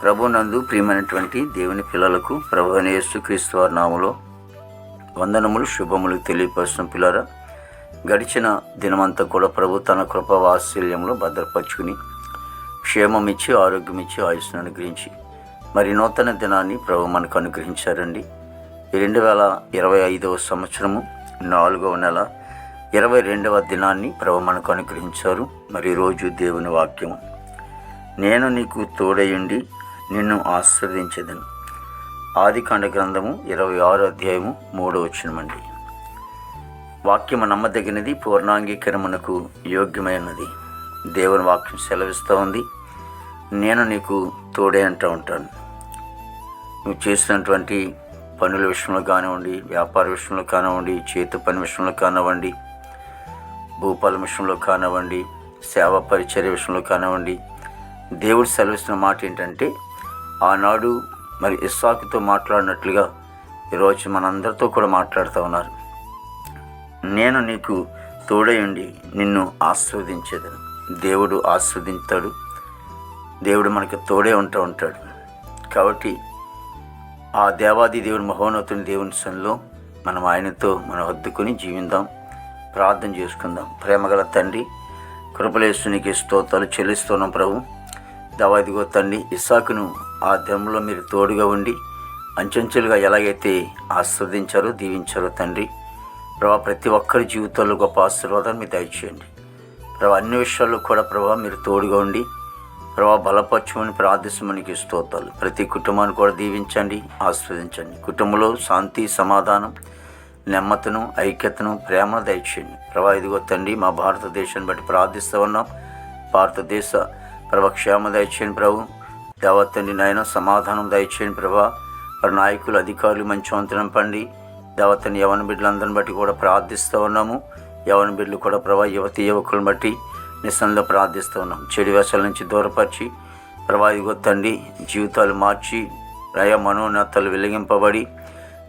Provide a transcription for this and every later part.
ప్రభునందు ప్రియమైనటువంటి దేవుని పిల్లలకు ప్రభు అయిన యేసుక్రీస్తు వారి నామములో వందనములు శుభములు తెలియపరుచిన పిల్లరా, గడిచిన దినమంతా కూడా ప్రభు తన కృప వాత్సల్యంలో భద్రపరుచుకుని క్షేమమిచ్చి ఆరోగ్యమిచ్చి ఆయుష్ను అనుగ్రహించి మరి నూతన దినాన్ని ప్రభు మనకు అనుగ్రహించారండి. 2025 సంవత్సరము 4వ నెల 22వ దినాన్ని ప్రభు మనకు అనుగ్రహించారు. మరి ఈరోజు దేవుని వాక్యము, నేను నీకు తోడయుండి నిన్ను ఆశీర్వదించెదను. ఆదికాండ గ్రంథము 26వ అధ్యాయము 3వ వచనమండి. వాక్యము నమ్మదగినది, పూర్ణాంగీకరణకు యోగ్యమైనది. దేవుని వాక్యం సెలవిస్తూ ఉంది, నేను నీకు తోడే అంటూ ఉంటాను. నువ్వు చేసినటువంటి పనుల విషయంలో కానివ్వండి, వ్యాపార విషయంలో కానివ్వండి, చేతి పని విషయంలో కానివ్వండి, భూపాల విషయంలో కానివ్వండి, సేవా పరిచర్య విషయంలో కానివ్వండి, దేవుడు సెలవిస్తున్న మాట ఏంటంటే, ఆనాడు మరి ఇస్సాకుతో మాట్లాడినట్లుగా ఈరోజు మనందరితో కూడా మాట్లాడుతూ ఉన్నారు. నేను నీకు తోడయుండి నిన్ను ఆశీర్వదించేదను. దేవుడు ఆశీర్వదించాడు. దేవుడు మనకు తోడే ఉంటూ ఉంటాడు. కాబట్టి ఆ దేవాది దేవుని మహోన్నతుని దేవుని సన్నిధిలో మనం ఆయనతో మనం హద్దుకొని జీవిద్దాం, ప్రార్థన చేసుకుందాం. ప్రేమగల తండ్రి, కృపలేసునికి స్తోత్రాలు చెల్లిస్తున్నాం ప్రభు. దావీదుగో తండ్రి, ఇస్సాకును ఆ దినంలో మీరు తోడుగా ఉండి అంచెంచెలుగా ఎలాగైతే ఆస్వాదించారో దీవించారో తండ్రి ప్రభా, ప్రతి ఒక్కరి జీవితాల్లో గొప్ప ఆశీర్వాదాన్ని మీరు దయచేయండి ప్రభా. అన్ని విషయాల్లో కూడా ప్రభా మీరు తోడుగా ఉండి ప్రభా బలపరచమని ప్రార్థించమనికి స్తోత్రాలు. ప్రతి కుటుంబాన్ని కూడా దీవించండి, ఆస్వాదించండి. కుటుంబంలో శాంతి, సమాధానం, నెమ్మదిను, ఐక్యతను, ప్రేమను దయచేయండి ప్రభా. ఇదిగో తండ్రి, మా భారతదేశాన్ని బట్టి ప్రార్థిస్తూ ఉన్నాం. భారతదేశ ప్రభా క్షేమ దయచేయండి ప్రభు. దేవతండి నాయన సమాధానం దయచేయండి ప్రభా. మరి నాయకులు, అధికారులు మంచి వంతనం పండి దేవతని యవన బిడ్డలందరిని బట్టి కూడా ప్రార్థిస్తూ ఉన్నాము. యవన బిడ్డలు కూడా ప్రభా, యువతి యువకులను బట్టి నిస్సంలో ప్రార్థిస్తూ ఉన్నాం. చెడు వేషాల నుంచి దూరపరిచి ప్రభా ఇదిగో తండ్రి జీవితాలు మార్చి రయ మనోన్నతలు వెలిగింపబడి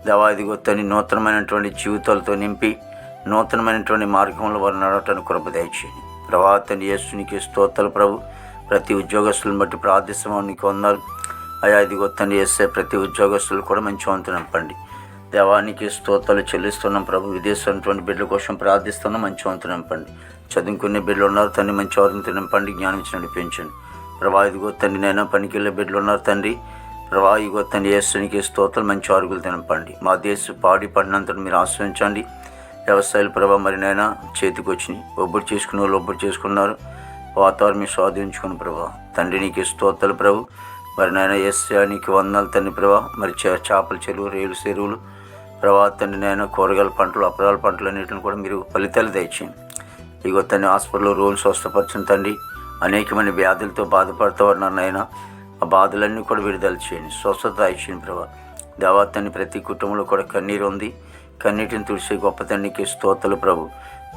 దేవాదిగో తండ్రి నూతనమైనటువంటి జీవితాలతో నింపి నూతనమైనటువంటి మార్గంలో వారు నడవటానికి కృప దయచేయండి ప్రభా. తండ్రి యేసునికి స్తోత్రాలు ప్రభు. ప్రతి ఉద్యోగస్తులను బట్టి ప్రార్థిస్తామని నీకు వందనాలు అయా. ఇదిగో తండ్రి చేసే ప్రతి ఉద్యోగస్తులు కూడా మంచి వంతు నింపండి దేవానికి స్తోత్రాలు చెల్లిస్తున్నాం ప్రభు. విదేశమైనటువంటి బిడ్డల కోసం ప్రార్థిస్తున్నాం, మంచి వంతు నింపండి. చదువుకునే బిడ్డలు ఉన్నారు తండ్రి, మంచి వారిని నింపండి, జ్ఞానం ఇచ్చి నడిపించండి ప్రభా. ఇదిగో తండ్రి నైనా పనికి వెళ్ళే బిడ్డలు ఉన్నారు తండ్రి ప్రభా. ఇదిగో తండ్రి యేసునికి స్తోత్రాలు, మంచి ఆరుగులు తినంపండి. మా దేశ పాడి పండినంతటి మీరు ఆశ్రయించండి. వ్యవసాయాలు ప్రభా మరి నైనా చేతికి వచ్చినాయి, ఒబ్బుడు చేసుకున్న వాళ్ళు ఒబ్బుడు చేసుకున్నారు. వాతావరణం మీరు స్వాధీనించుకుని ప్రభా. తండ్రి నీకు స్తోత్రాలు ప్రభు. మరి నాయన యేసయ్యా నీకు వందనాలు తండ్రి ప్రభా. మరి చేపల చెరువు, రేలు చెరువులు ప్రభా తండ్రి నాయన కూరగాయల పంటలు, అపరాల పంటలు అన్నింటిని కూడా మీరు ఫలితాలు దయచేయండి. ఇగో తండ్రి హాస్పిటల్లో రోజులు స్వస్థపరచండి తండ్రి. అనేకమైన వ్యాధులతో బాధపడుతూ ఉన్నారు నాయన, ఆ బాధలన్నీ కూడా విడుదల చేయండి, స్వస్థత దయచేయండి ప్రభా. దేవా తండ్రి ప్రతి కుటుంబంలో కూడా కన్నీరు ఉంది, కన్నీటిని తుడిసే గొప్ప తండ్రికి స్తోత్రాలు ప్రభు.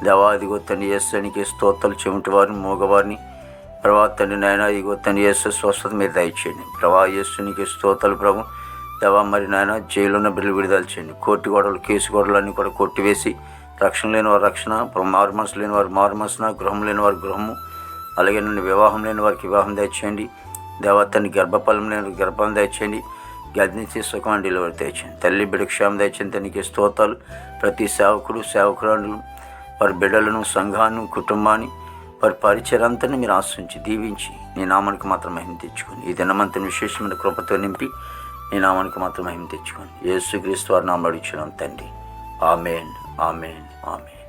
దేవా ఇదిగో తండ్రి యేసునికి స్తోత్రాలు. చెవిటి వారిని, మూగవారిని ప్రభా తండ్రి నాయన ఇదిగో తండ్రి యేసు స్వస్థత మీరు దయచేయండి ప్రభా. యేసునికి స్తోత్రాలు ప్రభు. దేవా మరి నాయన జైలు ఉన్న బిడ్డలు విడుదల చేయండి. కోర్టు గొడవలు, కేసు గొడవలు అన్నీ కూడా కొట్టివేసి రక్షణ లేని వారు రక్షణ, మారు మనసు లేని వారు మారు మనసున, గృహం లేని వారు గృహము, అలాగే నుండి వివాహం లేని వారికి వివాహం దయచేయండి దేవా తండ్రి. గర్భఫలం లేని గర్భం దయచేయండి. గర్భించి సుఖం డెలివరీ దయచేయండి. తల్లి బిడ్డ క్షేమం దయచేయండి తండ్రికి స్తోత్రాలు. ప్రతి సేవకుడు, సేవకురాలు వారి బిడ్డలను, సంఘాన్ని, కుటుంబాన్ని, వారి పరిచయంతని మీరు ఆశ్రయించి దీవించి నీ నామానికి మాత్రం మహిమ తెచ్చుకొని ఈ దినమంతా విశేషమైన కృపతో నింపి నీ నామానికి మాత్రం మహిమ తెచ్చుకొని యేసుక్రీస్తు వారి నామములో అడుగుచున్నాం తండ్రి. ఆమేన్, ఆమేన్, ఆమేన్.